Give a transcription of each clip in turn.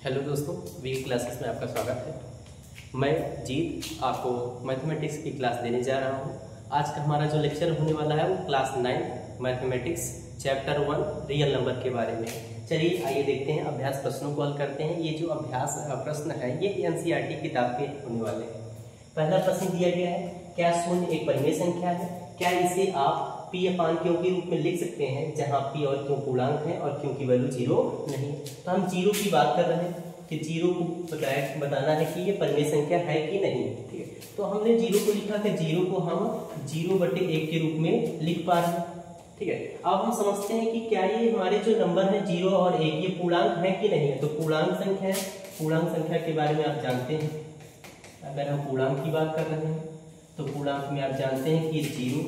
Hello दोस्तों, week classes में आपका स्वागत है। मैं जीत आपको मैथमेटिक्स की क्लास देने जा रहा हूं। आज का हमारा जो लेक्चर होने वाला है वो class 9 mathematics chapter 1 real number के बारे में। चलिए आइए देखते हैं, अभ्यास प्रश्नों को हल करते हैं। ये जो अभ्यास प्रश्न है ये एनसीईआरटी किताब के होने वाले हैं। पहला प्रश्न दिया गया है, क्या शून्य एक परिमेय संख्या है? क्या इसे आप पी अपान क्यू के रूप में लिख सकते हैं, जहां पी और क्यू पूर्णांक है और क्यू की वैल्यू 0 नहीं। तो हम 0 की बात कर रहे हैं कि 0 को बताना है कि ये परिमेय संख्या है कि नहीं। ठीक है, तो हमने 0 को लिखा कि 0 को हम 0/1 के रूप में लिख पा रहे हैं। ठीक है, अब हम समझते हैं कि क्या ये हमारे जो नंबर है 0 और 1 ये पूर्णांक है कि नहीं है। तो पूर्णांक संख्या है, पूर्णांक संख्या के बारे में आप जानते हैं। अगर हम पूर्णांक की बात कर रहे हैं तो पूर्णांक में आप जानते हैं कि 0,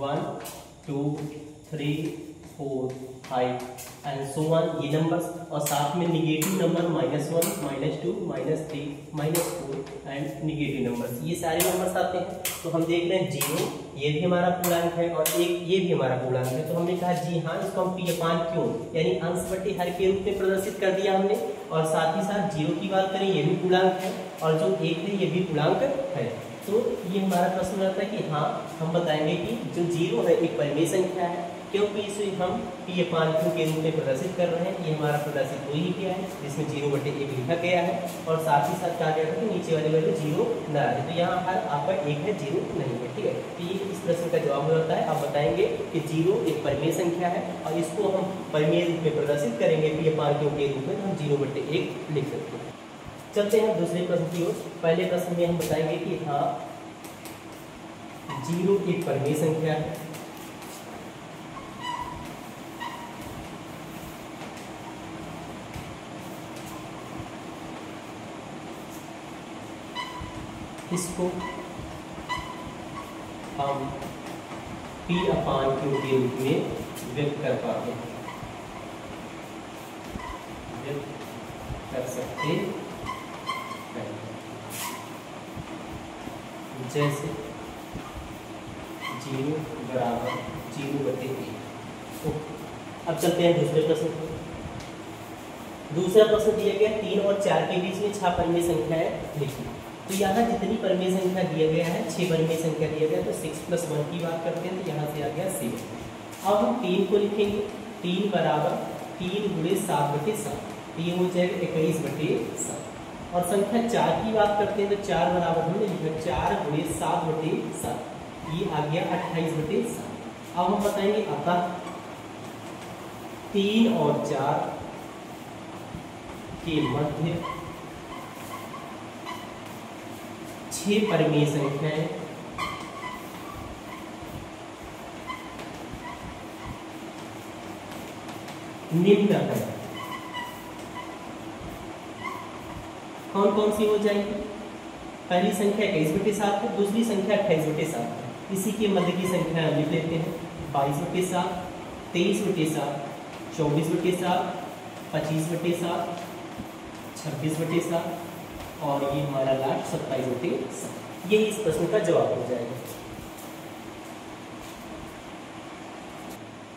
1, 2, 3, 4, 5 एंड सो ऑन, ये नंबर्स, और साथ में negative number -1, -2, -3, -4 and negative numbers, ये सारे नंबर्स आते हैं। तो हम देख रहे हैं 0 ये भी हमारा पूर्णांक है और 1 ये भी हमारा पूर्णांक है। तो हमने कहा जी हाँ, इसको हम पी अपान क्यू यानी अंश बटे हर के रूप में प्रदर्शित कर दिया हमने। और साथ ही साथ 0 की बात करें ये भी पूर्णांक है और जो 1 है ये भी पूर्णांक है। तो ये हमारा प्रश्न रहता है कि हाँ, हम बताएंगे कि जो 0 है एक परिमेय संख्या है, क्योंकि इसे हम पी अपान क्यू के रूप में प्रदर्शित कर रहे हैं। ये हमारा प्रदर्शित हो ही गया है, जिसमें 0/1 लिखा गया है और साथ ही साथ कहा गया था कि नीचे वाली वैल्यू 0 ना आए। तो यहाँ हर आपका 1 है, 0 नहीं है। ठीक है, तो ये इस प्रश्न का जवाब हो जाता है। आप बताएंगे कि 0 एक परिमेय संख्या है और इसको हम परिमेय रूप में प्रदर्शित करेंगे पी अपान क्यू के रूप में, हम 0/1 लिख सकते हैं। चलते हैं दूसरे प्रश्न की ओर। पहले प्रश्न में हम बताएंगे कि हाँ 0 एक परिमेय संख्या है। इसको हम पी अपान क्यू के रूप में व्यक्त कर पाते हैं, व्यक्त कर सकते हैं। जैसे 0 बराबर 0/1। अब चलते हैं दूसरे प्रश्न को। दूसरा प्रश्न दिया गया 3 और 4 के बीच में 6 परिमेय संख्याएं लिखी। तो यहाँ जितनी परिमेय संख्या दिया गया है 6 परिमेय संख्या दिया गया, तो 6 + 1 की बात करते हैं तो यहाँ से आ गया 7। अब हम 3 को लिखेंगे, 3 बराबर 3 × 7/7, ये हो जाएगा 21/7। और संख्या 4 की बात करते हैं तो 4 बराबर हमने लिखा 4 × 7/7, ये आ गया 28/7। अब हम बताएंगे अतः 3 और 4 के मध्य 6 परिमेय संख्याएं निम्न है। कौन कौन सी हो जाएंगी? पहली संख्या 21/7 है, दूसरी संख्या 28/7 है। इसी के मध्य की संख्या हम लिख लेते हैं 22/7, 23/7, 24/7, 25/7, 26/7 और ये हमारा लास्ट 27/7। यही इस प्रश्न का जवाब हो जाएगा।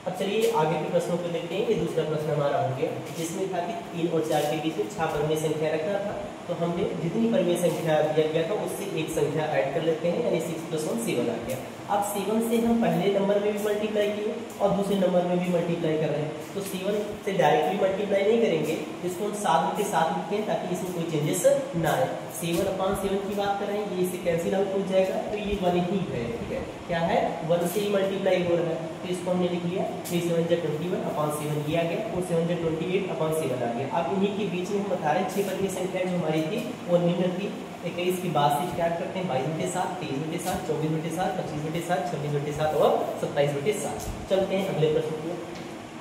अब चलिए आगे के प्रश्नों को देखते हैं। ये दूसरा प्रश्न हमारा हो गया, जिसमें था कि 3 और 4 के बीच में 6 परिमेय संख्या रखना था। तो हमने जितनी परिमेय संख्या दिया गया था उससे एक संख्या ऐड कर लेते हैं, यानी 6 + 1 7 आ गया। अब 7 से हम पहले नंबर में भी मल्टीप्लाई किए और दूसरे नंबर में भी मल्टीप्लाई कर रहे हैं। तो 7 से डायरेक्टली मल्टीप्लाई नहीं करेंगे, इसको हम 7/7 लिखते हैं ताकि इसमें कोई चेंजेस ना आए। 7/7 की बात कर रहे हैं, ये इससे कैंसिल आउट हो जाएगा, तो ये 1 ही है। ठीक है, क्या है 1 से ही मल्टीप्लाई हो रहा है, तो इसको हमने लिख लिया 3 7 21/7 लिया गया, 4 7 28/7 आ गया। अब इन्हीं के बीच में हम बता रहे हैं 6 परिमेय संख्या जो हमारी थी वो निम्न थी। 21 की बाद से स्टार्ट करते हैं 22/7, 23/7, 24/7, 25/7, 26/7 और 27/7। चलते हैं अगले प्रश्न की।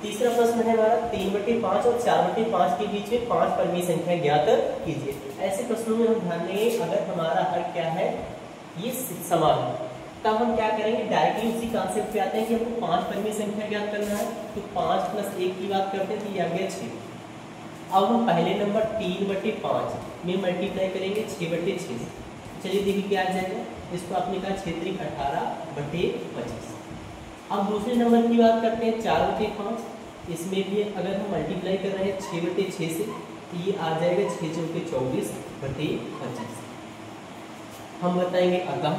तीसरा प्रश्न है हमारा 3/5 और 4/5 के बीच में 5 परिमेय संख्या ज्ञात कीजिए। ऐसे प्रश्नों में हम ध्यान देंगे अगर हमारा हर क्या है ये समान है, तब हम क्या करेंगे डायरेक्टली उसी कॉन्सेप्ट पे आते हैं कि हमको 5 परिमेय संख्या ज्ञात करना है। तो 5 + 1 की बात करते हैं तो ये आ गया 6। अब हम पहले नंबर 3/5 में मल्टीप्लाई करेंगे 6/6। चलिए देखिए क्या आ जाएगा, इसको आपने कहा क्षेत्रीय 18/25। अब दूसरे नंबर की बात करते हैं 4/5, इसमें भी अगर हम मल्टीप्लाई कर रहे हैं 6/6 से तो ये आ जाएगा 6 चौके 24/25। हम बताएंगे अतः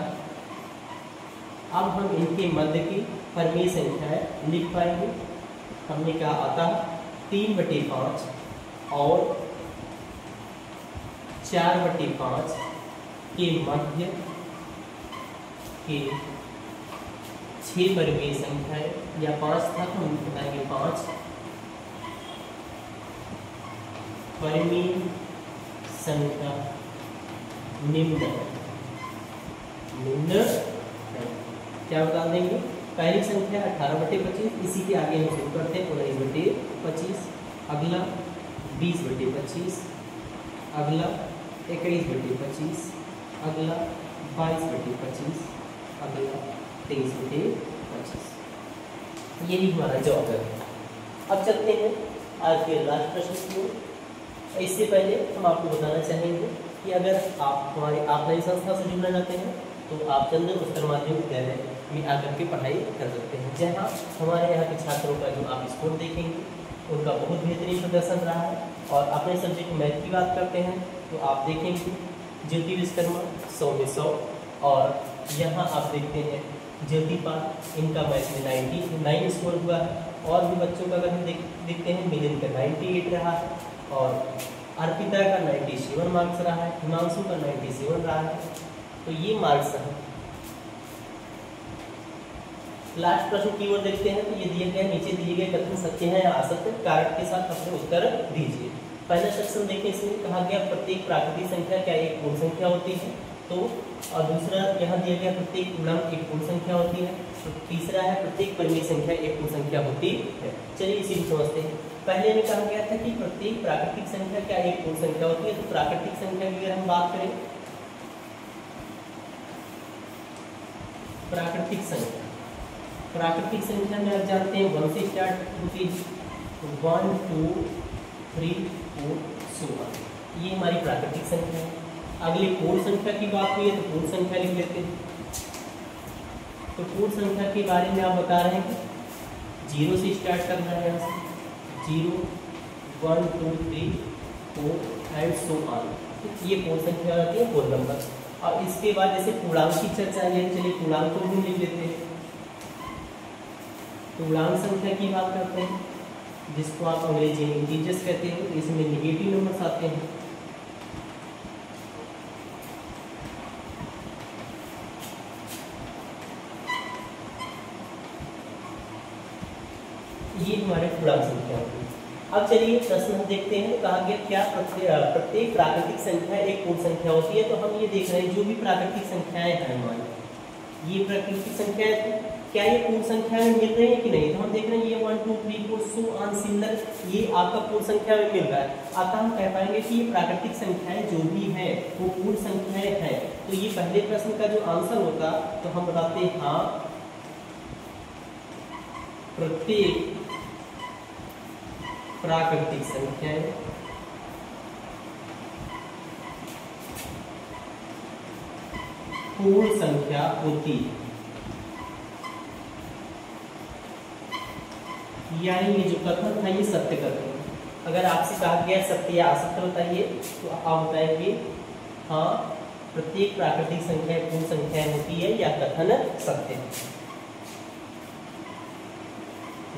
अब हम इनके मध्य की परिमेय संख्याएं लिख पाएंगे। हमने कहा अतः 3/5 और 4/5 के मध्य के 6 परिमेय संख्याएं या 5 था तो हम बताएंगे 5 परिमेय संख्या निम्न क्या बता देंगे। पहली संख्या 18/25, इसी के आगे हम शुरू करते हैं 19/25, अगला 20/25, अगला 21/25, अगला 22/25, अगला 23/25। यही हमारा जवाब है। अब चलते हैं आज के लास्ट प्रश्न की ओर। इससे पहले हम आपको बताना चाहेंगे कि अगर आप हमारे ऑफलाइन संस्था से जुड़ना चाहते हैं तो आप चंदन उच्चतर माध्यमिक विद्यालय में आकर के पढ़ाई कर सकते हैं, जहाँ हमारे यहाँ के छात्रों का जो आप स्कोर देखेंगे उनका बहुत बेहतरीन प्रदर्शन रहा है। और अपने सब्जेक्ट मैथ की बात करते हैं तो आप देखेंगे ज्योति विश्वकर्मा 100 में 100, और यहाँ आप देखते हैं ज्योति पाल, इनका मैथ में 99 स्कोर हुआ है। और भी बच्चों का अगर हम देखते हैं मिलिंद का 98 रहा है, और अर्पिता का 97 मार्क्स रहा है, हिमांशु का 97 रहा है। तो ये मार्क्स हैं। लास्ट प्रश्न की ओर देखते हैं तो ये दिए गए नीचे दिए गए कथन सत्य हैं या असत्य, कारण के साथ अपने उत्तर दीजिए। पहला सेक्शन देखें, इसमें कहा गया प्रत्येक प्राकृतिक संख्या क्या एक पूर्ण संख्या होती है, तो और दूसरा यहाँ दिया गया प्रत्येक पूर्णांक एक पूर्ण संख्या होती है, तो तीसरा है प्रत्येक परिमेय संख्या एक पूर्ण संख्या होती है। चलिए इसी को समझते हैं। पहले में कहा गया था कि प्रत्येक प्राकृतिक संख्या क्या एक पूर्ण संख्या होती है, तो प्राकृतिक संख्या की अगर हम बात करें, प्राकृतिक संख्या में आप जानते हैं 1 से स्टार्ट होती है, 1 2 3 4 सो ऑन, ये हमारी प्राकृतिक संख्या है। अगली पूर्ण संख्या की बात हुई है तो पूर्ण संख्या लिख लेते हैं। तो पूर्ण संख्या के बारे में आप बता रहे हैं कि 0 से स्टार्ट करना है, यहाँ से 0 1 2 3 4 एंड सो ऑन, ये पूर्ण संख्या होती है, पूर्ण नंबर। और इसके बाद जैसे पूर्णांक की चर्चा है, चलिए पूर्णांक को भी लिख लेते हैं। पूर्णांक संख्या की बात करते हैं, जिसको आप अंग्रेजी में इंटीजर्स कहते हैं, तो इसमें नेगेटिव नंबर्स आते हैं। ये हमारे पूर्णांक संख्या होती है। अब चलिए प्रश्न हम देखते हैं। कहा गया क्या प्रत्येक प्राकृतिक संख्या एक पूर्ण संख्या होती है, तो हम ये देख रहे हैं जो भी प्राकृतिक संख्याएं हैं हमारी, ये प्राकृतिक संख्याएं थी, क्या ये पूर्ण संख्या में मिल रही है कि नहीं, तो हम देख रहे हैं ये 1 2 3 4 सो ऑन सिमिलर, ये आपका पूर्ण संख्या में मिल रहा है। अतः हम कह पाएंगे कि ये प्राकृतिक संख्याएं जो भी हैं वो पूर्ण संख्याएं हैं। तो ये पहले प्रश्न का जो आंसर होता तो हम बताते हैं हाँ, प्रत्येक प्राकृतिक संख्याएं पूर्ण संख्या होती है। यानी ये जो कथन था ये सत्य कथन। अगर आपसे कहा गया सत्य या असत्य बताइए तो आप बताएंगे हाँ, प्रत्येक प्राकृतिक संख्या पूर्ण संख्या होती है, या कथन सत्य है,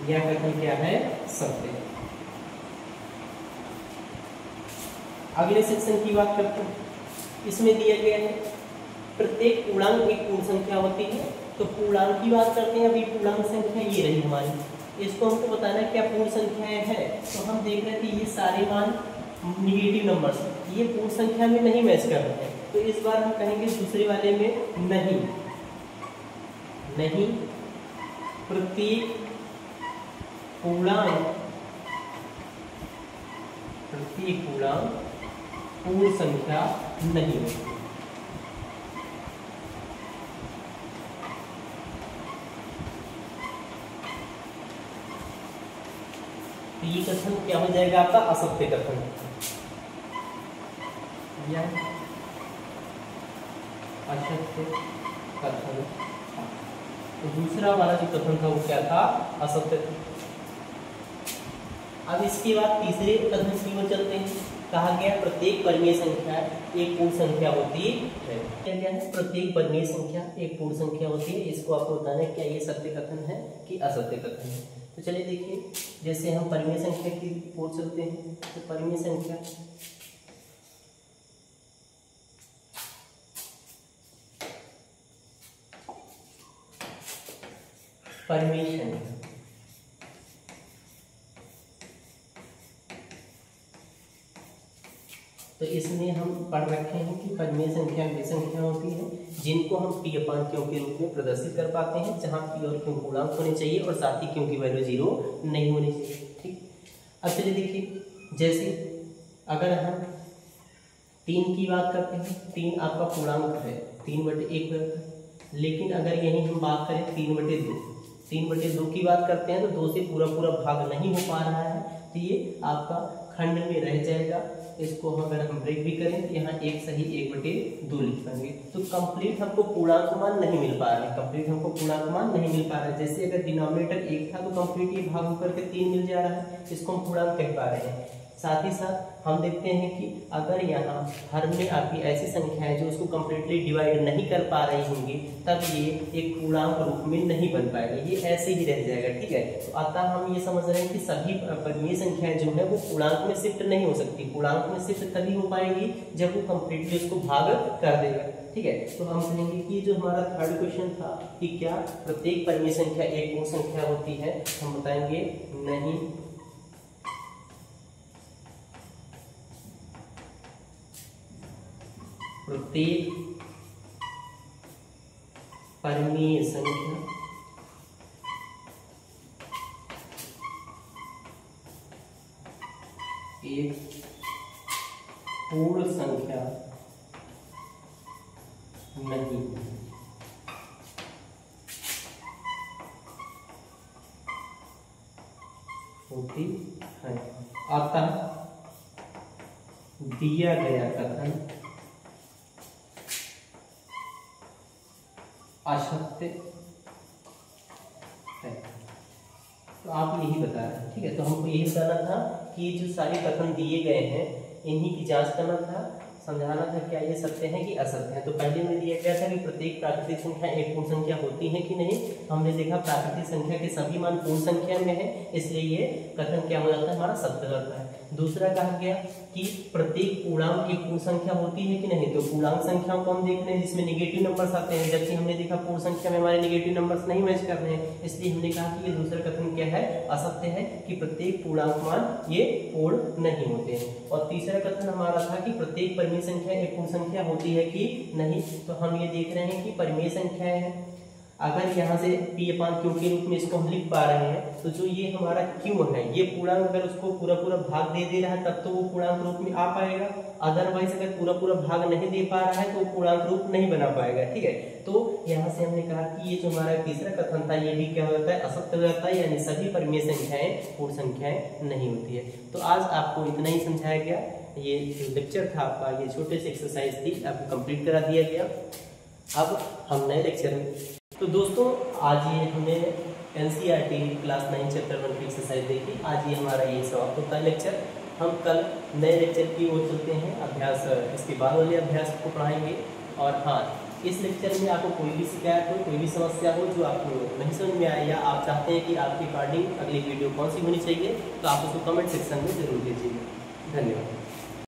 या कथन क्या है, सत्य है। अगले सेक्शन की बात करते हैं। इसमें दिया गया है प्रत्येक पूर्णांक एक पूर्ण संख्या होती है, तो पूर्णांक की बात करते हैं। अभी पूर्णांक संख्या ये रही हमारी, इसको हमको बताना है क्या पूर्ण संख्याएं हैं, तो हम देख रहे थे ये सारे मान निगेटिव नंबर्स, ये पूर्ण संख्या में नहीं मैच कर रहे हैं, तो इस बार हम कहेंगे दूसरे वाले में नहीं, प्रत्येक पूर्णांक पूर्ण संख्या नहीं होती। तो ये कथन क्या हो जाएगा आपका, असत्य कथन। असत्य कथन। तो दूसरा वाला जो कथन था वो क्या था, असत्य था। अब इसके बाद तीसरे कथन की ओर चलते हैं। कहा गया प्रत्येक परिमेय संख्या एक पूर्ण संख्या होती है। क्या क्या है? प्रत्येक परिमेय संख्या एक पूर्ण संख्या होती है। इसको आपको बताना है क्या ये सत्य कथन है कि असत्य कथन है। तो चलिए देखिए, जैसे हम परिमेय संख्या की ओर चलते हैं तो परिमेय संख्या तो इसमें हम पढ़ रखे हैं कि परिमेय संख्या वे संख्या होती है जिनको हम p अपान क्यू के रूप में प्रदर्शित कर पाते हैं, जहां p और q पूर्णांक होने चाहिए और साथ ही q की वैल्यू 0 नहीं होनी चाहिए। ठीक, अब चलिए देखिए, जैसे अगर हम 3 की बात करते हैं, 3 आपका पूर्णांक है, 3/1, लेकिन अगर यही हम बात करें 3/2 की बात करते हैं तो 2 से पूरा भाग नहीं हो पा रहा है, तो ये आपका खंड में रह जाएगा। इसको अगर हम ब्रेक भी करें तो यहाँ 1 सही 1/2 लिख पाएंगे। तो कंप्लीट हमको पूर्णांक मान नहीं मिल पा रहा है, जैसे अगर डिनोमिनेटर 1 था तो कंप्लीट ये भाग होकर के 3 मिल जा रहा है, इसको हम पूर्णांक कह पा रहे हैं। साथ ही साथ हम देखते हैं कि अगर यहाँ हर में आपकी ऐसी संख्या है जो उसको कम्प्लीटली डिवाइड नहीं कर पा रही होंगी, तब ये एक पूर्णांक रूप में नहीं बन पाएगा, ये ऐसे ही रह जाएगा। ठीक है, तो अतः हम ये समझ रहे हैं कि सभी परिमेय संख्याएं जो है वो पूर्णांक में शिफ्ट नहीं हो सकती। पूर्णांक में शिफ्ट तभी हो पाएगी जब वो कम्प्लीटली उसको भाग कर देगा। ठीक है, तो हम कहेंगे कि जो हमारा थर्ड क्वेश्चन था कि क्या प्रत्येक परिमेय संख्या एक पूर्ण संख्या होती है, हम बताएंगे नहीं। प्रत्येक परिमेय संख्या एक पूर्ण संख्या नहीं होती है। अतः दिया गया कथन असत्य है। तो आप यही बता रहे हैं। ठीक है, तो हमको यही बताना था कि जो सारे कथन दिए गए हैं इन्हीं की जांच करना था, समझाना था क्या ये सत्य है कि असत्य है। तो पहले में दिया गया था कि प्रत्येक प्राकृतिक संख्या एक पूर्ण संख्या होती है कि नहीं। हमने देखा प्राकृतिक संख्या के सभी मान पूर्ण संख्या में है, इसलिए ये कथन क्या हो जाता है, हमारा सत्य होता है। दूसरा कहा गया कि प्रत्येक पूर्णांक एक पूर्ण संख्या होती है कि नहीं। तो पूर्णांक संख्याओं को हम देख रहे हैं जिसमें नेगेटिव नंबर्स आते हैं, जबकि हमने देखा पूर्ण संख्या में हमारे नेगेटिव नंबर्स नहीं मैच कर रहे हैं, इसलिए हमने कहा कि ये दूसरा कथन क्या है, असत्य है कि प्रत्येक पूर्णांक मान ये पूर्ण नहीं होते हैं। और तीसरा कथन हमारा था कि प्रत्येक परिमेय संख्या एक पूर्ण संख्या होती है कि नहीं। तो हम ये देख रहे हैं कि परिमेय संख्याएं हैं, अगर यहाँ से p अपान क्यू के रूप में इसको हम लिख पा रहे हैं, तो जो ये हमारा क्यू है ये पूर्णांक अगर उसको पूरा भाग दे रहा है तब तो वो पूर्णांक रूप में आ पाएगा। अदरवाइज अगर पूरा भाग नहीं दे पा रहा है तो वो पूर्णांक रूप नहीं बना पाएगा। ठीक है, तो यहाँ से हमने कहा कि ये जो हमारा तीसरा कथन था ये भी क्या हो जाता है, असत्य हो जाता है, यानी सभी परिमेय संख्याएं पूर्ण संख्याएं नहीं होती है। तो आज आपको इतना ही समझाया गया। ये जो लेक्चर था आपका, ये छोटे से एक्सरसाइज थी, आपको कंप्लीट करा दिया गया। अब हम नए लेक्चर में, तो दोस्तों आज ये हमने NCERT क्लास 9 चैप्टर 1 की एक्सरसाइज देखी। आज ये हमारा ये समाप्त होता है लेक्चर। हम कल नए लेक्चर की ओर चलते हैं, अभ्यास इसके बाद वाले अभ्यास को पढ़ाएंगे। और हाँ, इस लेक्चर में आपको कोई भी शिकायत हो, कोई भी समस्या हो जो आपको नहीं समझ में आए, या आप चाहते हैं कि आपके अकॉर्डिंग अगली वीडियो कौन सी होनी चाहिए, तो आप उसको कमेंट सेक्शन में जरूर दीजिएगा। धन्यवाद।